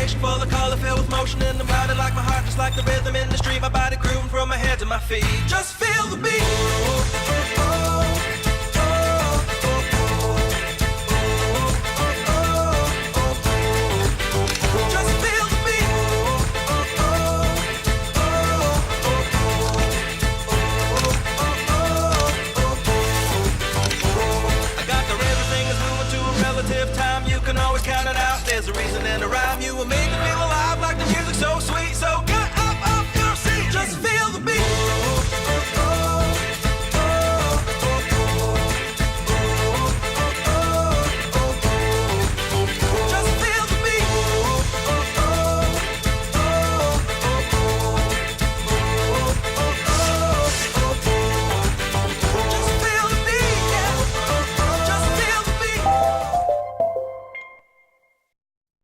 imagination full of color, filled with motion in the body, like my heart, just like the rhythm in the street. My body grooving from my head to my feet. Just feel the beat. Just feel the beat. I got the rhythm, fingers moving to a relative time. You can always count it out. There's a reason and a rhyme. You were made to feel alive, like the music so sweet, so good.